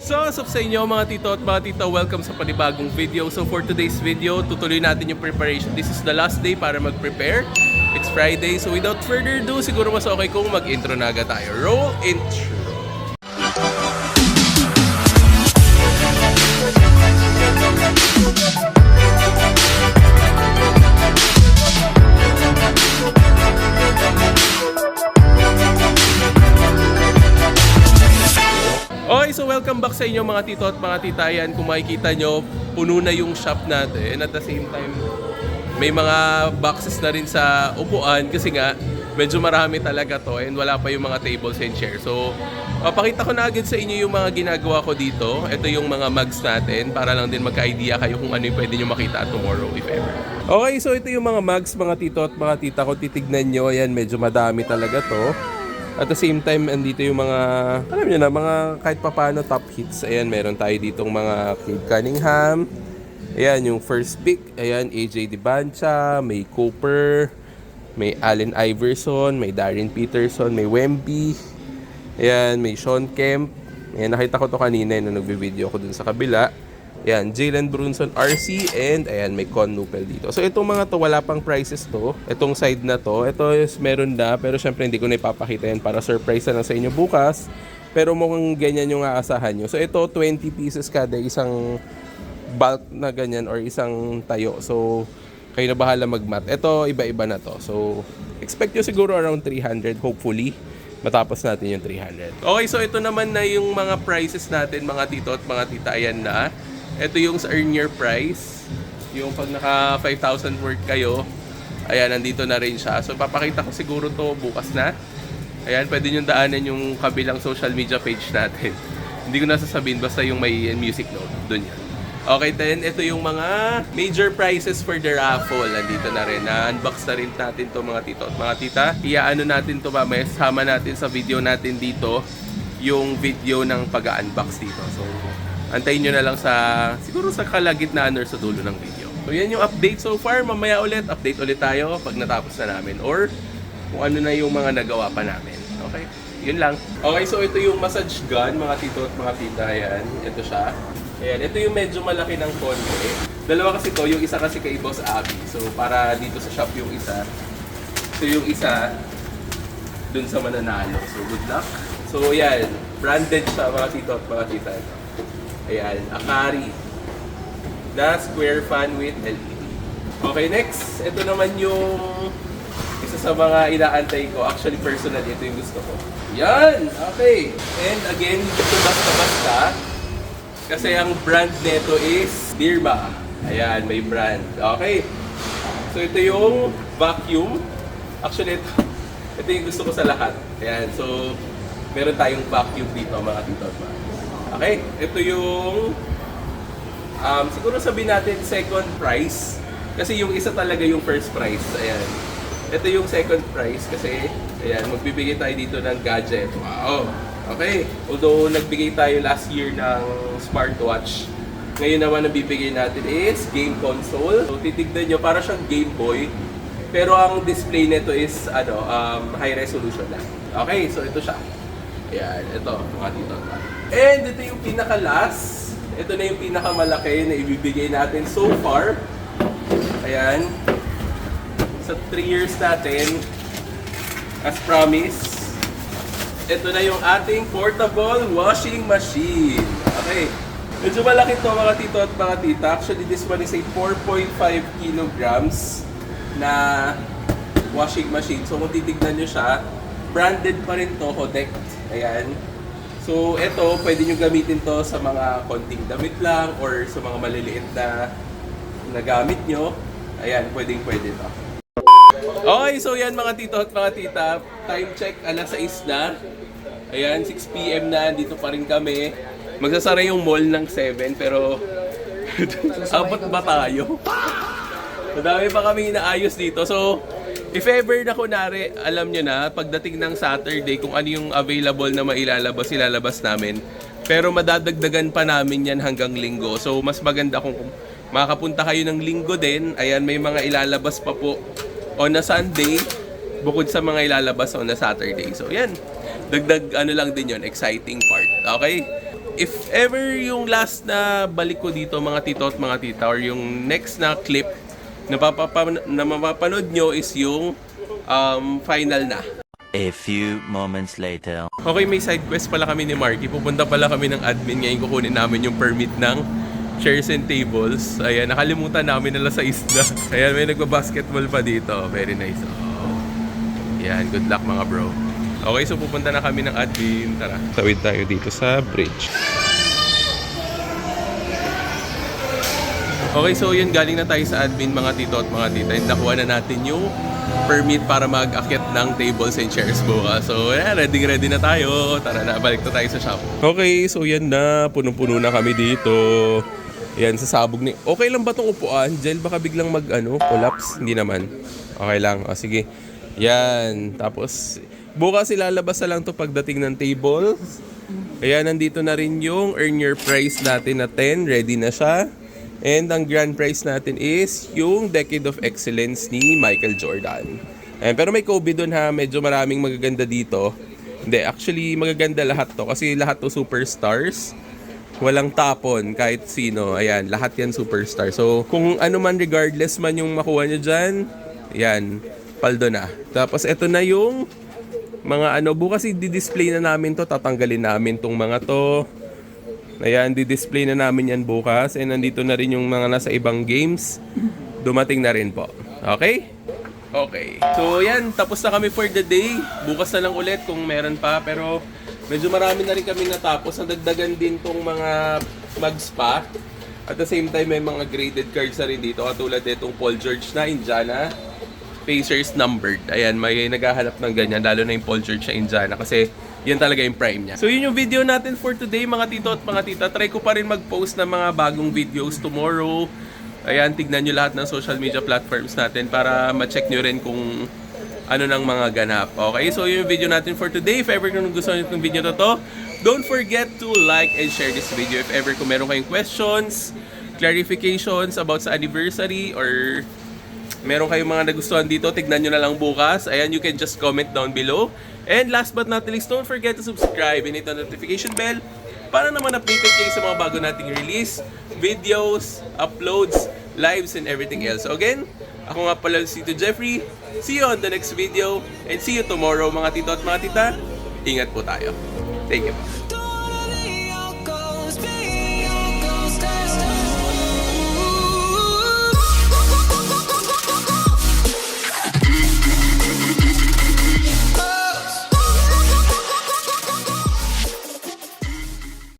So, what's up sa inyo mga tito at mga tita? Welcome sa panibagong video. So, for today's video, tutuloy natin yung preparation. This is the last day para mag-prepare. It's Friday. So, without further ado, siguro mas okay kung mag-intro na agad tayo. Roll intro! Okay, so welcome back sa inyo mga tito at mga tita. Yan, kung makikita nyo, puno na yung shop natin. And at the same time, may mga boxes na rin sa upuan kasi nga, medyo marami talaga to and wala pa yung mga tables and chairs. So, papakita ko na agad sa inyo yung mga ginagawa ko dito. Ito yung mga mugs natin para lang din magka-idea kayo kung ano yung pwede nyo makita tomorrow if ever. Okay, so ito yung mga mugs mga tito at mga tita. Kung titignan nyo, ayan, medyo madami talaga to. At the same time, andito yung mga, alam nyo na, mga kahit papano top hits. Ayan, meron tayo ditong mga Cade Cunningham. Ayan, yung first pick. Ayan, AJ Dibancha, may Cooper, may Allen Iverson, may Darren Peterson, may Wemby. Ayan, may Sean Kemp. Ayan, nakita ko to kanina na nagbe-video ko dun sa kabila. Ayan, Jalen Brunson RC, and ayan, may Con Nupel dito. So itong mga to, wala pang prices to. Itong side na to, ito is meron na, pero syempre hindi ko na ipapakita yan para surprise na lang sa inyo bukas. Pero mukhang ganyan yung aasahan nyo. So ito, 20 pieces kada, isang bulk na ganyan or isang tayo. So kayo na bahala mag-mat. Ito, iba-iba na to. So expect nyo siguro around 300, hopefully. Matapos natin yung 300. Okay, so ito naman na yung mga prices natin, mga tito at mga tita. Ayan na. Ito yung sa earn your price. Yung pag naka 5,000 worth kayo, ayan, nandito na rin siya. So, papakita ko siguro to bukas na. Ayan, pwede nyo daanan yung kabilang social media page natin. Hindi ko nasasabihin, basta yung may music note. Doon yan. Okay, then, ito yung mga major prizes for the raffle. Nandito na rin. Na-unbox na rin natin to mga tito at mga tita. Iaano natin to mamaya. Sama natin sa video natin dito yung video ng pag-unbox dito. So, antayin nyo na lang sa, siguro sa kalagitnaan or sa dulo ng video. So yan yung update so far. Mamaya ulit, update ulit tayo pag natapos na namin. Or kung ano na yung mga nagawa pa namin. Okay? Yun lang. Okay, so ito yung massage gun, mga tito at mga tita. Ayan, ito siya. Ayan, ito yung medyo malaki ng konti. Dalawa kasi to, yung isa kasi kay Boss Abby. So para dito sa shop yung isa. So yung isa, dun sa mananalo. So good luck. So ayan, branded siya mga tito at mga tita. Ayan, Akari na square fan with LED. Okay, next. Ito naman yung isa sa mga inaantay ko. Actually, personally, ito yung gusto ko. Yan! Okay. And again, hindi ito basta-basta. Kasi ang brand nito is Dirma. Ayan, may brand. Okay. So, ito yung vacuum. Actually, ito yung gusto ko sa lahat. Ayan, so, meron tayong vacuum dito, mga tito. Okay, ito yung siguro sabihin natin second prize kasi yung isa talaga yung first prize. Ayan. Ito yung second prize kasi ayan, magbibigay tayo dito ng gadget. Wow. Okay. Although nagbigay tayo last year ng smartwatch, ngayon naman ang bibigay natin is game console. So titignan nyo, para siyang Game Boy. Pero ang display nito is high resolution lang. Okay, so ito siya. Ayan, ito mga tito. And ito yung pinaka-last. Ito na yung pinakamalaki na ibibigay natin so far. Ayan. Sa 3 years natin, as promised, ito na yung ating portable washing machine. Okay. Medyo malaki to mga tito at mga tita. Actually, this one is a 4.5 kilograms na washing machine. So kung titignan nyo siya, branded pa rin to, Hodek. Ayan. So, ito, pwede nyo gamitin to sa mga konting damit lang or sa mga maliliit na gamit nyo. Ayan, pwede to. Okay, so yan mga tito at mga tita. Time check, alas 6 na. Ayan, 6 PM na, dito pa rin kami. Magsasara yung mall ng 7, pero abot ba tayo? Madami pa kami inaayos dito. So, if ever na kunwari, alam nyo na, pagdating ng Saturday, kung ano yung available na ilalabas namin. Pero madadagdagan pa namin yan hanggang Linggo. So, mas maganda kung makakapunta kayo ng Linggo din. Ayan, may mga ilalabas pa po on a Sunday, bukod sa mga ilalabas on a Saturday. So, yan. Dagdag ano lang din yon, exciting part. Okay? if ever yung last na balik ko dito mga tito at mga tita, or yung next na clip na mapapanood nyo is yung final na. A few moments later. Okay, may side quest pala kami ni Marky. Pupunta pala kami ng admin. Ngayon kukunin namin yung permit ng chairs and tables. Ayan, nakalimutan namin na sa isla. Ayan, may nagba-basketball pa dito. Very nice. Oh. Ayan, good luck mga bro. Okay, so pupunta na kami ng admin. Tara, tawid tayo dito sa bridge. Okay, so yun, galing na tayo sa admin mga tito at mga tita. And nakuha na natin yung permit para mag-akit ng tables and chairs bukas. So, yeah, ready na tayo. Tara na, balik na tayo sa shop. Okay, so yan na. Punong-puno na kami dito. Yan, sa sabog ni... Okay lang ba itong upuan? Jel, baka biglang collapse? Hindi naman. Okay lang. O, sige. Yan. Tapos, bukas ilalabas na lang to pagdating ng tables. Ayan, nandito na rin yung earn your prize natin na 10. Ready na siya. And ang grand prize natin is yung Decade of Excellence ni Michael Jordan. Pero may COVID dun ha, medyo maraming magaganda dito. Hindi, actually magaganda lahat to kasi lahat to superstars. Walang tapon kahit sino. Ayan, lahat yan superstar. So kung ano man regardless man yung makuha nyo dyan, yan, paldo na. Tapos eto na yung mga bukas i-display na namin to, tatanggalin namin tong mga to. Ayan, di-display na namin yan bukas. And nandito na rin yung mga nasa ibang games. Dumating na rin po. Okay? Okay. So yan, tapos na kami for the day. Bukas na lang ulit kung meron pa. Pero medyo marami na rin kami natapos. Nadagdagan din tong mga mag-spa. At the same time, may mga graded cards na rin dito. Katulad itong Paul George na Indiana. Pacers numbered. Ayan, may naghahanap ng ganyan. Lalo na yung Paul George na Indiana. Kasi yan talaga yung prime niya. So yun yung video natin for today mga tito at mga tita. Try ko pa rin mag-post ng mga bagong videos tomorrow. Ayan, tignan nyo lahat ng social media platforms natin para ma-check nyo rin kung ano ng mga ganap. Okay, so yun yung video natin for today. If ever kung gusto nyo itong video na to, don't forget to like and share this video. If ever kung meron kayong questions, clarifications about sa anniversary, or meron kayong mga nagustuhan dito, tignan nyo na lang bukas. Ayan, you can just comment down below. And last but not least, don't forget to subscribe and hit the notification bell para naman updated kayo sa mga bago nating release, videos, uploads, lives, and everything else. So again, ako nga pala si Tito Jeffrey. See you on the next video and see you tomorrow mga tito at mga tita. Ingat po tayo. Thank you.